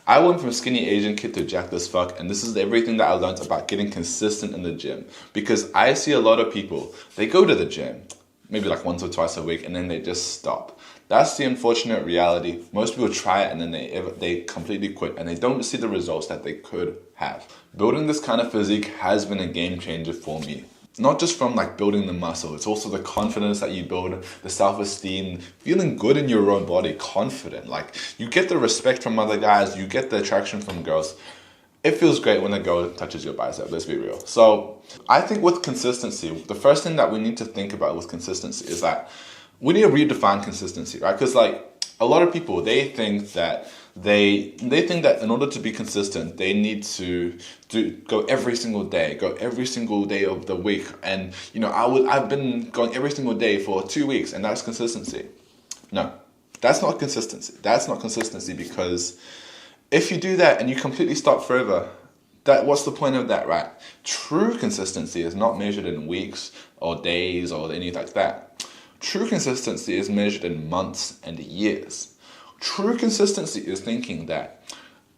I went from skinny Asian kid to jacked as fuck, and this is everything that I learned about getting consistent in the gym. Because I see a lot of people, they go to the gym, maybe like once or twice a week, and then they just stop. That's the unfortunate reality. Most people try it and then they completely quit, and they don't see the results that they could have. Building this kind of physique has been a game changer for me. Not just from like building the muscle, it's also the confidence that you build, the self-esteem, feeling good in your own body, confident. Like, you get the respect from other guys, you get the attraction from girls. It feels great when a girl touches your bicep, let's be real. So I think with consistency, the first thing that we need to think about with consistency is that we need to redefine consistency, right? Because like a lot of people, they think that in order to be consistent, they need to go every single day of the week. And I've been going every single day for 2 weeks, and that's consistency. No, that's not consistency. That's not consistency, because if you do that and you completely stop forever, what's the point of that, right? True consistency is not measured in weeks or days or anything like that. True consistency is measured in months and years. True consistency is thinking that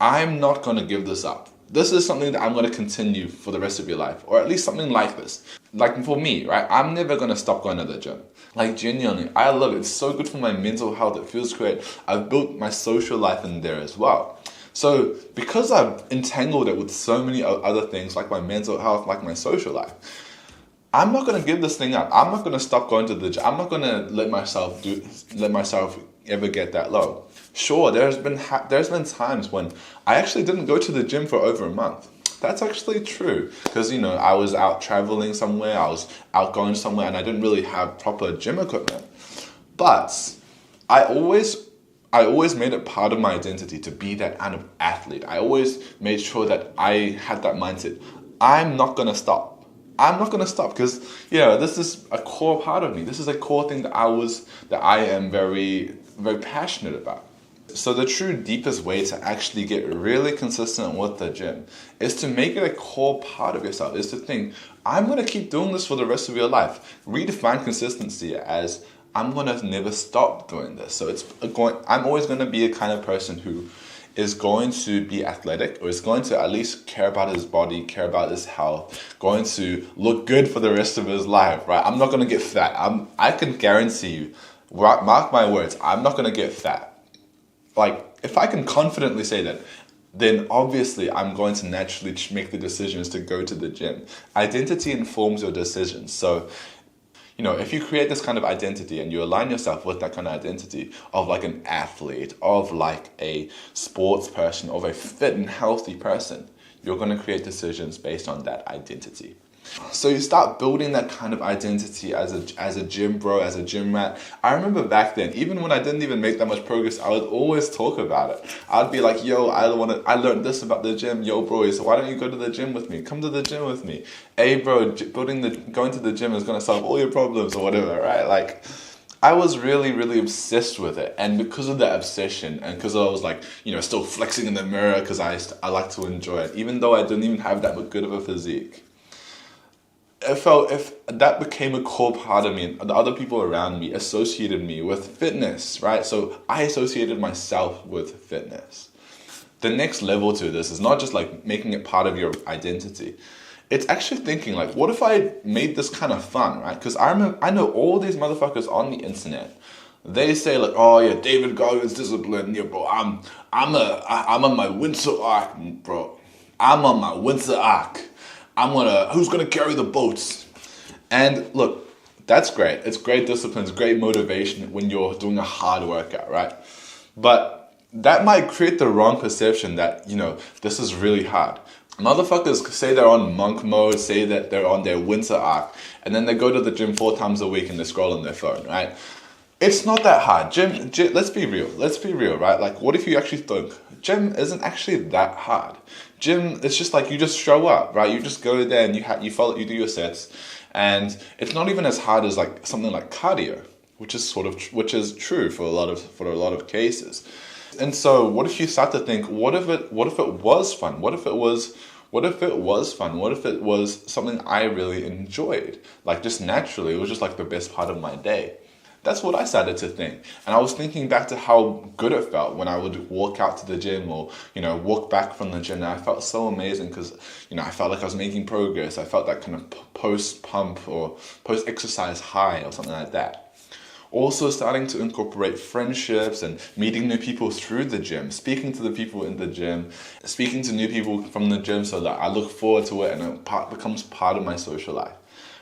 I'm not going to give this up. This is something that I'm going to continue for the rest of your life, or at least something like this. Like for me, right? I'm never going to stop going to the gym. Like genuinely, I love it. It's so good for my mental health. It feels great. I've built my social life in there as well. So because I've entangled it with so many other things, like my mental health, like my social life, I'm not going to give this thing up. I'm not going to stop going to the gym. I'm not going to let myself ever get that low. Sure, there's been times when I actually didn't go to the gym for over a month. That's actually true, because I was out traveling somewhere, I was out going somewhere, and I didn't really have proper gym equipment. But I always made it part of my identity to be that kind of athlete. I always made sure that I had that mindset. I'm not going to stop. I'm not going to stop, because this is a core part of me. This is a core thing that I am very, very passionate about. So the true deepest way to actually get really consistent with the gym is to make it a core part of yourself, is to think, I'm going to keep doing this for the rest of your life. Redefine consistency as, I'm going to never stop doing this. So I'm always going to be a kind of person who is going to be athletic, or is going to at least care about his body, care about his health, going to look good for the rest of his life, right? I'm not going to get fat. I can guarantee you, mark my words, I'm not going to get fat. Like, if I can confidently say that, then obviously I'm going to naturally make the decisions to go to the gym. Identity informs your decisions. So, if you create this kind of identity and you align yourself with that kind of identity of like an athlete, of like a sports person, of a fit and healthy person, you're going to create decisions based on that identity. So you start building that kind of identity as a gym bro, as a gym rat. I remember back then, even when I didn't even make that much progress, I would always talk about it. I'd be like, yo, I learned this about the gym. Yo, bro, so why don't you go to the gym with me? Come to the gym with me. Hey, bro, going to the gym is going to solve all your problems or whatever, right? Like, I was really, really obsessed with it. And because of that obsession, and because I was like, still flexing in the mirror, because I like to enjoy it, even though I didn't even have that good of a physique. I felt if that became a core part of me, and the other people around me associated me with fitness, right? So I associated myself with fitness. The next level to this is not just like making it part of your identity. It's actually thinking like, what if I made this kind of fun, right? Because I know all these motherfuckers on the internet. They say like, oh yeah, David Goggins discipline, yeah, bro. I'm on my winter arc, bro. I'm on my winter arc. Who's gonna carry the boats? And look, that's great. It's great discipline, it's great motivation when you're doing a hard workout, right? But that might create the wrong perception that, this is really hard. Motherfuckers say they're on monk mode, say that they're on their winter arc, and then they go to the gym 4 times a week and they scroll on their phone, right? It's not that hard. Gym, let's be real, right? Like, what if you actually think gym isn't actually that hard? Gym, it's just like you just show up, right? You just go there and you do your sets, and it's not even as hard as like something like cardio, which is true for a lot of cases. And so, what if you start to think, what if it was fun? What if it was fun? What if it was something I really enjoyed? Like, just naturally, it was just like the best part of my day. That's what I started to think. And I was thinking back to how good it felt when I would walk out to the gym or, walk back from the gym. And I felt so amazing because, I felt like I was making progress. I felt that kind of post-pump or post-exercise high or something like that. Also starting to incorporate friendships and meeting new people through the gym, speaking to the people in the gym, speaking to new people from the gym so that I look forward to it and it becomes part of my social life.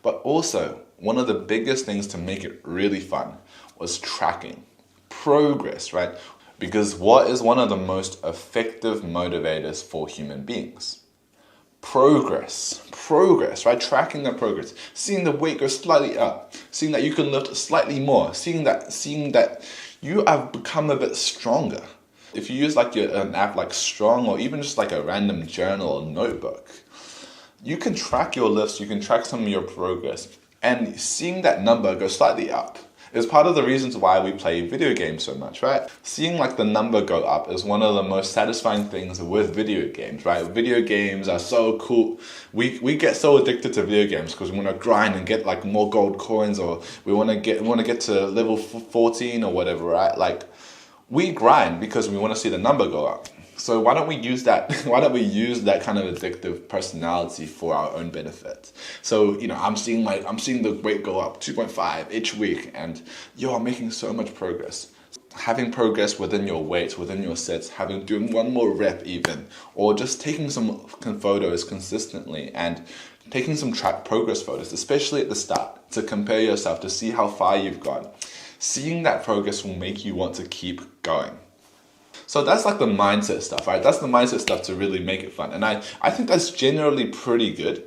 But also, one of the biggest things to make it really fun was tracking progress, right? Because what is one of the most effective motivators for human beings? Progress, right? Tracking the progress, seeing the weight go slightly up, seeing that you can lift slightly more, seeing that you have become a bit stronger. If you use like an app like Strong or even just like a random journal or notebook, you can track your lifts, you can track some of your progress, and seeing that number go slightly up is part of the reasons why we play video games so much, right? Seeing like the number go up is one of the most satisfying things with video games, right? Video games are so cool. We get so addicted to video games because we want to grind and get like more gold coins, or we want to get to level 14 or whatever, right? Like we grind because we want to see the number go up. So why don't we use that? Why don't we use that kind of addictive personality for our own benefit? So I'm seeing the weight go up 2.5 each week, and I'm making so much progress. Having progress within your weight, within your sets, doing one more rep even, or just taking some photos consistently and taking some progress photos, especially at the start, to compare yourself to see how far you've gone. Seeing that progress will make you want to keep going. So that's like the mindset stuff, right? That's the mindset stuff to really make it fun. And I think that's generally pretty good.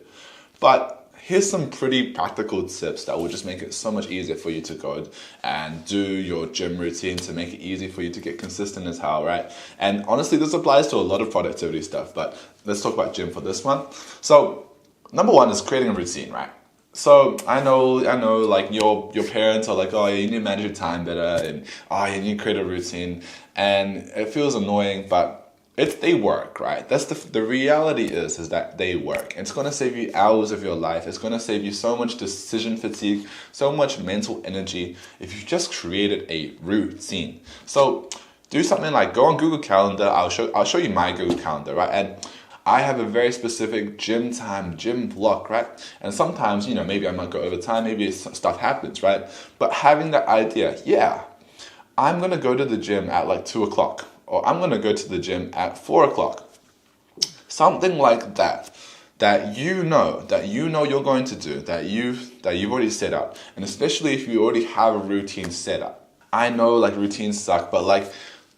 But here's some pretty practical tips that will just make it so much easier for you to go and do your gym routine, to make it easy for you to get consistent as hell, right? And honestly, this applies to a lot of productivity stuff, but let's talk about gym for this one. So number one is creating a routine, right? So I know, like your parents are like, oh, you need to manage your time better, and oh, you need to create a routine, and it feels annoying, but they work, right? That's the reality is that they work. It's gonna save you hours of your life. It's gonna save you so much decision fatigue, so much mental energy if you just created a routine. So do something like go on Google Calendar. I'll show you my Google Calendar, right? And I have a very specific gym block, right? And sometimes, maybe I might go over time, maybe stuff happens, right? But having that idea, I'm gonna go to the gym at like 2 o'clock, or I'm gonna go to the gym at 4 o'clock. Something like that you know you're going to do, that you've already set up. And especially if you already have a routine set up. I know like routines suck, but like,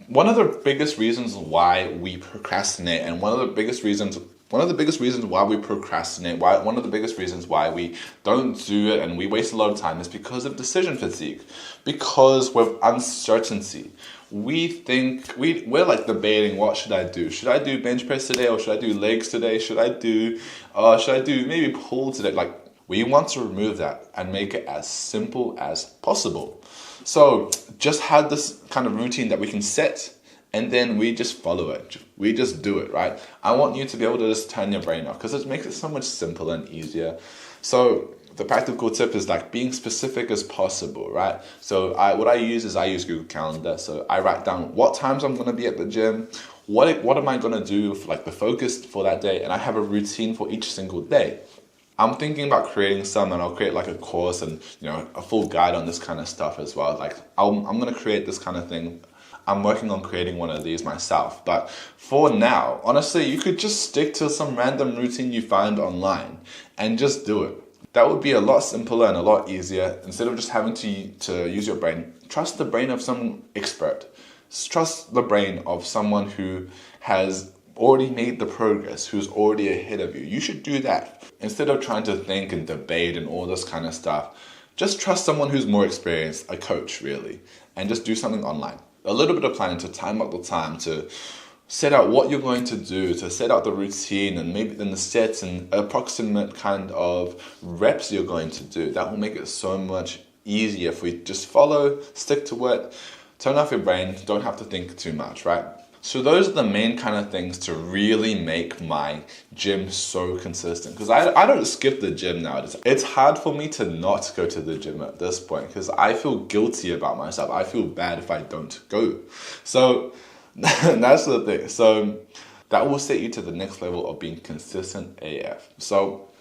one of the biggest reasons why we procrastinate, and one of the biggest reasons why we procrastinate, one of the biggest reasons why we don't do it and we waste a lot of time is because of decision fatigue. Because with uncertainty, we think we're like debating, what should I do? Should I do bench press today, or should I do legs today? Should I do maybe pull today? Like, we want to remove that and make it as simple as possible. So just have this kind of routine that we can set, and then we just follow it. We just do it, right? I want you to be able to just turn your brain off, because it makes it so much simpler and easier. So the practical tip is like being specific as possible, right? So what I use Google Calendar. So I write down what times I'm going to be at the gym, what am I going to do for like the focus for that day, and I have a routine for each single day. I'm thinking about creating some, and I'll create like a course and a full guide on this kind of stuff as well. Like I'm going to create this kind of thing. I'm working on creating one of these myself. But for now, honestly, you could just stick to some random routine you find online and just do it. That would be a lot simpler and a lot easier. Instead of just having to use your brain, trust the brain of some expert. Trust the brain of someone who has already made the progress, who's already ahead of you. You should do that. Instead of trying to think and debate and all this kind of stuff, just trust someone who's more experienced, a coach really, and just do something online. A little bit of planning to time up the time, to set out what you're going to do, to set out the routine, and maybe then the sets and approximate kind of reps you're going to do. That will make it so much easier if we just follow, stick to it, turn off your brain, don't have to think too much, right? So those are the main kind of things to really make my gym so consistent. Because I don't skip the gym now. It's hard for me to not go to the gym at this point because I feel guilty about myself. I feel bad if I don't go. So that's the thing. So that will set you to the next level of being consistent AF. So